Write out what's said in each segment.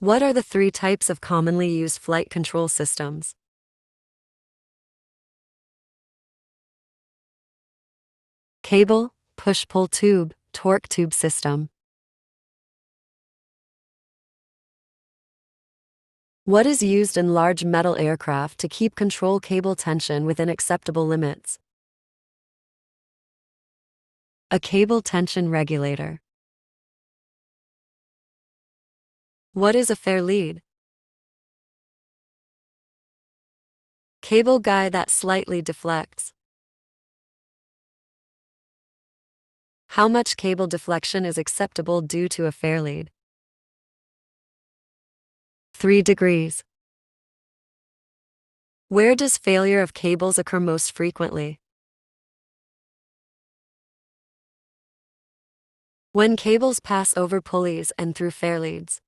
What are the three types of commonly used flight control systems? Cable, push-pull tube, torque tube system. What is used in large metal aircraft to keep control cable tension within acceptable limits? A cable tension regulator. What is a fair lead? Cable guy that slightly deflects. How much cable deflection is acceptable due to a fair lead? 3 degrees. Where does failure of cables occur most frequently? When cables pass over pulleys and through fair leads.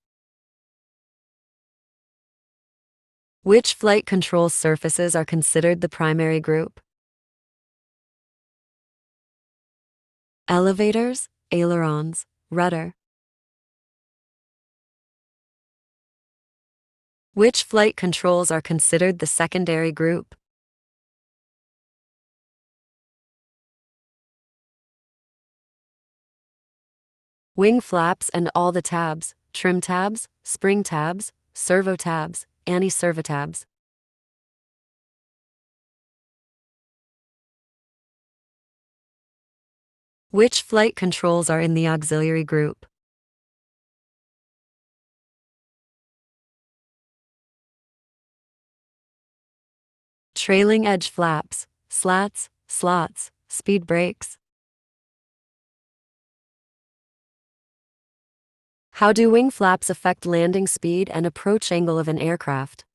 Which flight control surfaces are considered the primary group? Elevators, ailerons, rudder. Which flight controls are considered the secondary group? Wing flaps and all the tabs, trim tabs, spring tabs, servo tabs, anti-servo tabs. Which flight controls are in the auxiliary group? Trailing edge flaps, slats, slots, speed brakes. How do wing flaps affect landing speed and approach angle of an aircraft?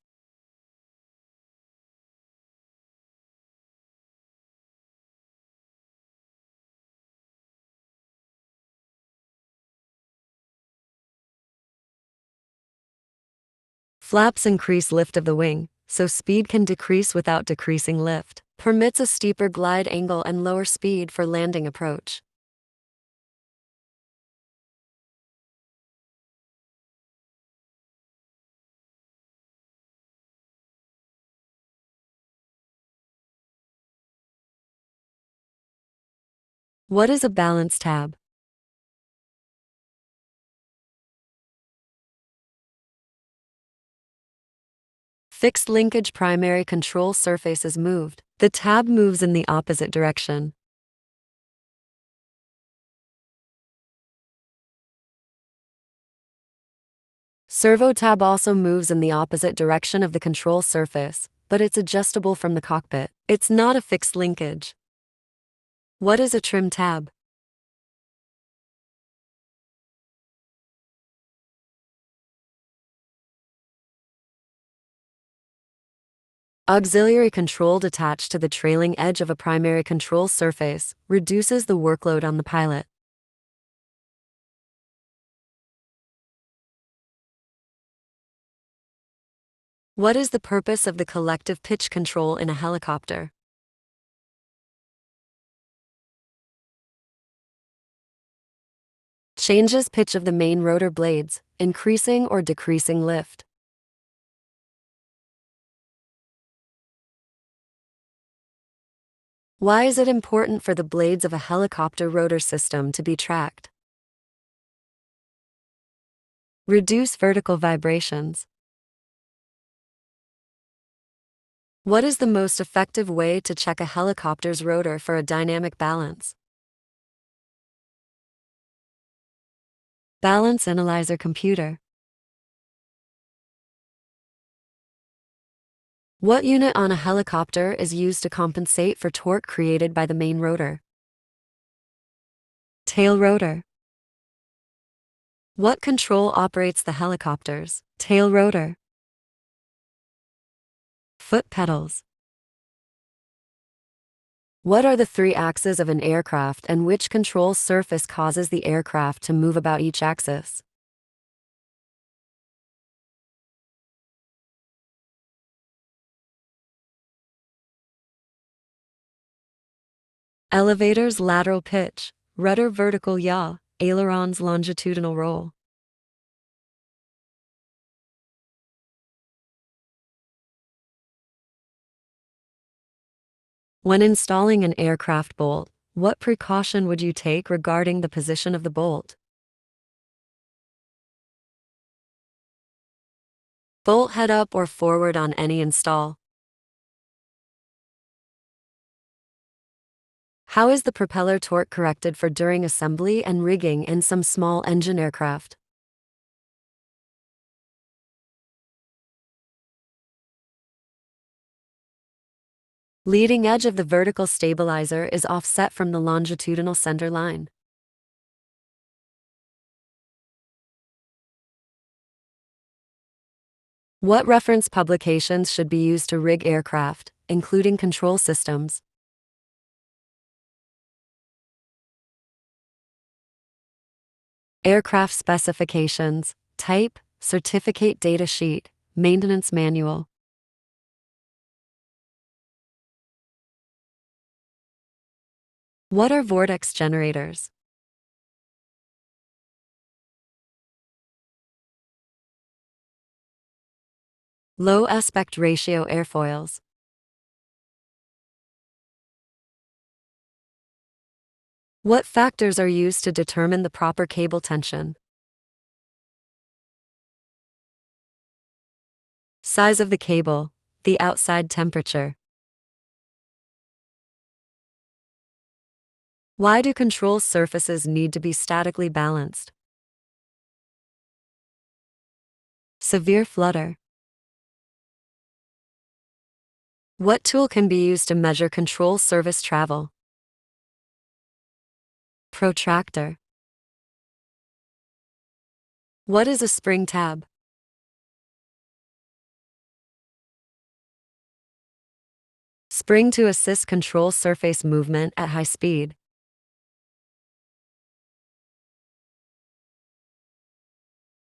Flaps increase lift of the wing, so speed can decrease without decreasing lift. Permits a steeper glide angle and lower speed for landing approach. What is a balance tab? Fixed linkage primary control surface is moved. The tab moves in the opposite direction. Servo tab also moves in the opposite direction of the control surface, but it's adjustable from the cockpit. It's not a fixed linkage. What is a trim tab? Auxiliary control attached to the trailing edge of a primary control surface reduces the workload on the pilot. What is the purpose of the collective pitch control in a helicopter? Changes pitch of the main rotor blades, increasing or decreasing lift. Why is it important for the blades of a helicopter rotor system to be tracked? Reduce vertical vibrations. What is the most effective way to check a helicopter's rotor for a dynamic balance? Balance analyzer computer. What unit on a helicopter is used to compensate for torque created by the main rotor? Tail rotor. What control operates the helicopters? Tail rotor. Foot pedals. What are the three axes of an aircraft and which control surface causes the aircraft to move about each axis? Elevators lateral pitch, rudder vertical yaw, ailerons longitudinal roll. When installing an aircraft bolt, what precaution would you take regarding the position of the bolt? Bolt head up or forward on any install. How is the propeller torque corrected for during assembly and rigging in some small engine aircraft? Leading edge of the vertical stabilizer is offset from the longitudinal center line. What reference publications should be used to rig aircraft, including control systems? Aircraft specifications, type, certificate data sheet, maintenance manual. What are vortex generators? Low aspect ratio airfoils. What factors are used to determine the proper cable tension? Size of the cable, the outside temperature. Why do control surfaces need to be statically balanced? Severe flutter. What tool can be used to measure control surface travel? Protractor. What is a spring tab? Spring to assist control surface movement at high speed.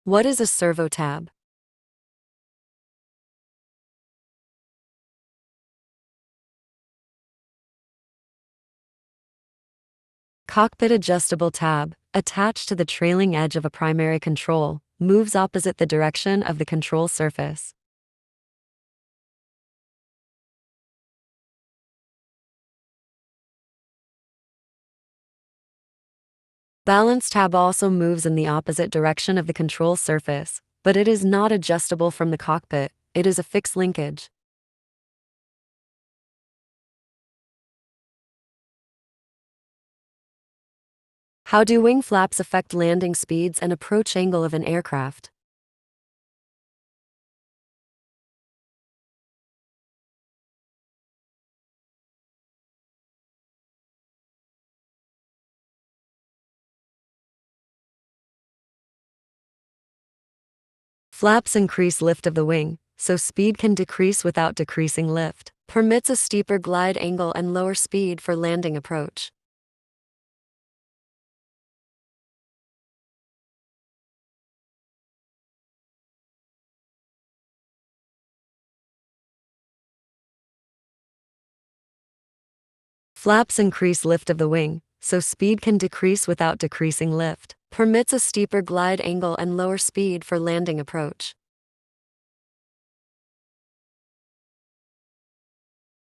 What is a servo tab? Cockpit adjustable tab, attached to the trailing edge of a primary control, moves opposite the direction of the control surface. Balance tab also moves in the opposite direction of the control surface, but it is not adjustable from the cockpit, it is a fixed linkage. How do wing flaps affect landing speeds and approach angle of an aircraft? Flaps increase lift of the wing, so speed can decrease without decreasing lift. Permits a steeper glide angle and lower speed for landing approach. Flaps increase lift of the wing, so speed can decrease without decreasing lift. Permits a steeper glide angle and lower speed for landing approach.